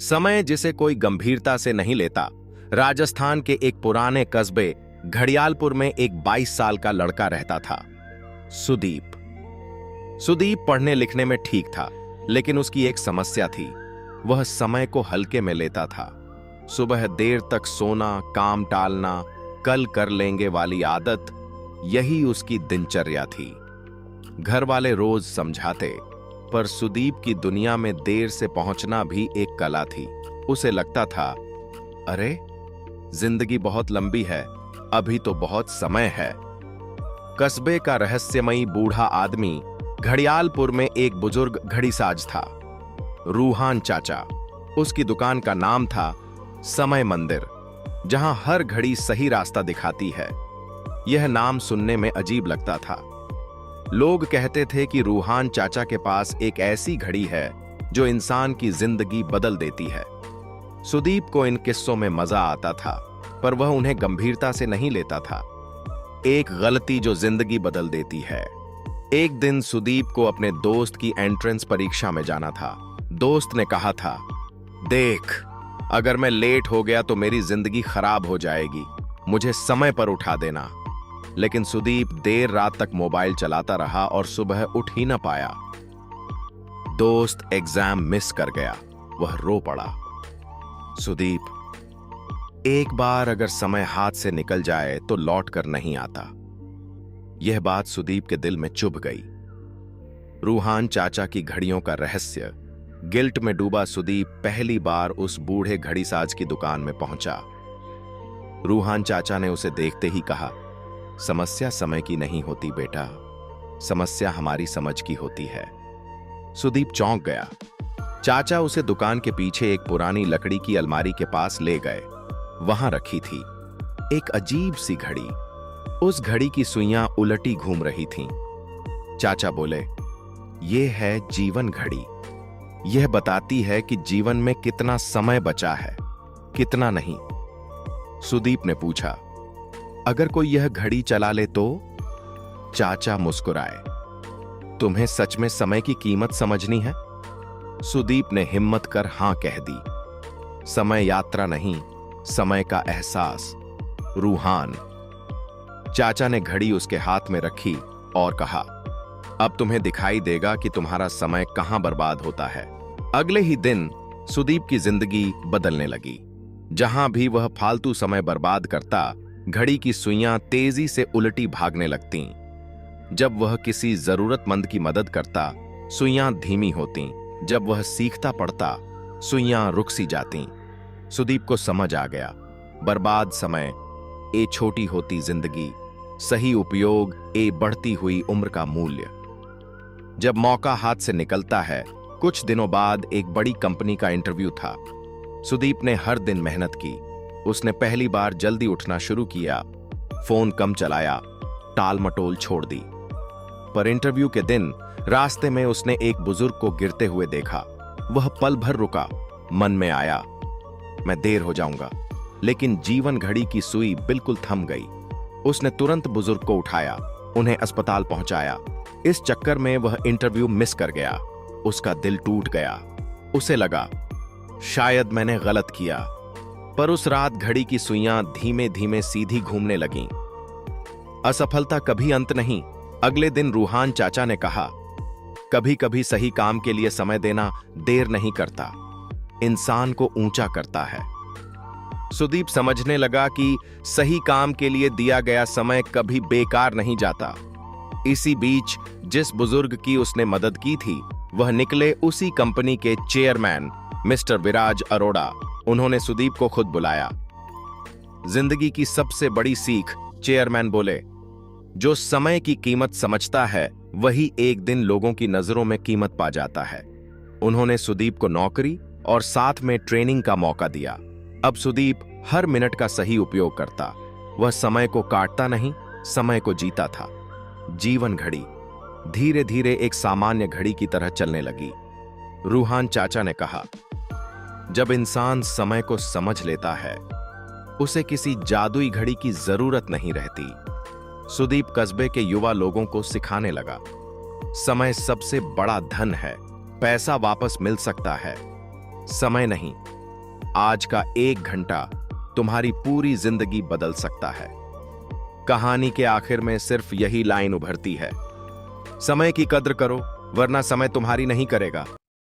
समय जिसे कोई गंभीरता से नहीं लेता। राजस्थान के एक पुराने कस्बे घड़ियालपुर में एक 22 साल का लड़का रहता था, सुदीप। सुदीप पढ़ने लिखने में ठीक था, लेकिन उसकी एक समस्या थी। वह समय को हल्के में लेता था। सुबह देर तक सोना, काम टालना, कल कर लेंगे वाली आदत, यही उसकी दिनचर्या थी। घर वाले रोज समझाते, पर सुदीप की दुनिया में देर से पहुंचना भी एक कला थी। उसे लगता था, अरे जिंदगी बहुत लंबी है, अभी तो बहुत समय है। कस्बे का रहस्यमयी बूढ़ा आदमी घड़ियालपुर में एक बुजुर्ग घड़ीसाज था, रूहान चाचा। उसकी दुकान का नाम था समय मंदिर, जहां हर घड़ी सही रास्ता दिखाती है। यह नाम सुनने में अजीब लगता था। लोग कहते थे कि रूहान चाचा के पास एक ऐसी घड़ी है जो इंसान की जिंदगी बदल देती है। सुदीप को इन किस्सों में मजा आता था, पर वह उन्हें गंभीरता से नहीं लेता था। एक गलती जो जिंदगी बदल देती है। एक दिन सुदीप को अपने दोस्त की एंट्रेंस परीक्षा में जाना था। दोस्त ने कहा था, देख, अगर मैं लेट हो गया तो मेरी जिंदगी खराब हो जाएगी, मुझे समय पर उठा देना। लेकिन सुदीप देर रात तक मोबाइल चलाता रहा और सुबह उठ ही न पाया। दोस्त एग्जाम मिस कर गया, वह रो पड़ा। सुदीप, एक बार अगर समय हाथ से निकल जाए तो लौट कर नहीं आता। यह बात सुदीप के दिल में चुभ गई। रूहान चाचा की घड़ियों का रहस्य। गिल्ट में डूबा सुदीप पहली बार उस बूढ़े घड़ीसाज की दुकान में पहुंचा। रूहान चाचा ने उसे देखते ही कहा, समस्या समय की नहीं होती बेटा, समस्या हमारी समझ की होती है। सुदीप चौंक गया। चाचा उसे दुकान के पीछे एक पुरानी लकड़ी की अलमारी के पास ले गए। वहां रखी थी एक अजीब सी घड़ी। उस घड़ी की सुइयां उलटी घूम रही थीं। चाचा बोले, यह है जीवन घड़ी। यह बताती है कि जीवन में कितना समय बचा है, कितना नहीं। सुदीप ने पूछा, अगर कोई यह घड़ी चला ले तो? चाचा मुस्कुराए, तुम्हें सच में समय की कीमत समझनी है? सुदीप ने हिम्मत कर हां कह दी। समय यात्रा नहीं, समय का एहसास। रूहान। चाचा ने घड़ी उसके हाथ में रखी और कहा, अब तुम्हें दिखाई देगा कि तुम्हारा समय कहां बर्बाद होता है। अगले ही दिन सुदीप की जिंदगी बदलने लगी। जहां भी वह फालतू समय बर्बाद करता, घड़ी की सुइयां तेजी से उलटी भागने लगतीं। जब वह किसी जरूरतमंद की मदद करता, सुइयां धीमी होतीं। जब वह सीखता पढ़ता, सुइयां रुक सी जातीं। सुदीप को समझ आ गया, बर्बाद समय ए छोटी होती जिंदगी, सही उपयोग ए बढ़ती हुई उम्र का मूल्य। जब मौका हाथ से निकलता है। कुछ दिनों बाद एक बड़ी कंपनी का इंटरव्यू था। सुदीप ने हर दिन मेहनत की। उसने पहली बार जल्दी उठना शुरू किया, फोन कम चलाया, टाल मटोल छोड़ दी। पर इंटरव्यू के दिन रास्ते में उसने एक बुजुर्ग को गिरते हुए देखा। वह पल भर रुका, मन में आया, मैं देर हो जाऊंगा। लेकिन जीवन घड़ी की सुई बिल्कुल थम गई। उसने तुरंत बुजुर्ग को उठाया, उन्हें अस्पताल पहुंचाया। इस चक्कर में वह इंटरव्यू मिस कर गया। उसका दिल टूट गया। उसे लगा, शायद मैंने गलत किया। पर उस रात घड़ी की सुइयां धीमे धीमे सीधी घूमने लगीं। असफलता कभी अंत नहीं। अगले दिन रूहान चाचा ने कहा, कभी कभी सही काम के लिए समय देना देर नहीं करता, इंसान को ऊंचा करता है। सुदीप समझने लगा कि सही काम के लिए दिया गया समय कभी बेकार नहीं जाता। इसी बीच जिस बुजुर्ग की उसने मदद की थी, वह निकले उसी कंपनी के चेयरमैन मिस्टर विराज अरोड़ा। उन्होंने सुदीप को खुद बुलाया। जिंदगी की सबसे बड़ी सीख, चेयरमैन बोले, जो समय की कीमत समझता है वही एक दिन लोगों की नजरों में कीमत पा जाता है। उन्होंने सुदीप को नौकरी और साथ में ट्रेनिंग का मौका दिया। अब सुदीप हर मिनट का सही उपयोग करता। वह समय को काटता नहीं, समय को जीता था। जीवन घड़ी धीरे धीरे एक सामान्य घड़ी की तरह चलने लगी। रूहान चाचा ने कहा, जब इंसान समय को समझ लेता है, उसे किसी जादुई घड़ी की जरूरत नहीं रहती। सुदीप कस्बे के युवा लोगों को सिखाने लगा, समय सबसे बड़ा धन है। पैसा वापस मिल सकता है, समय नहीं। आज का 1 घंटा तुम्हारी पूरी जिंदगी बदल सकता है। कहानी के आखिर में सिर्फ यही लाइन उभरती है, समय की कद्र करो, वरना समय तुम्हारी नहीं करेगा।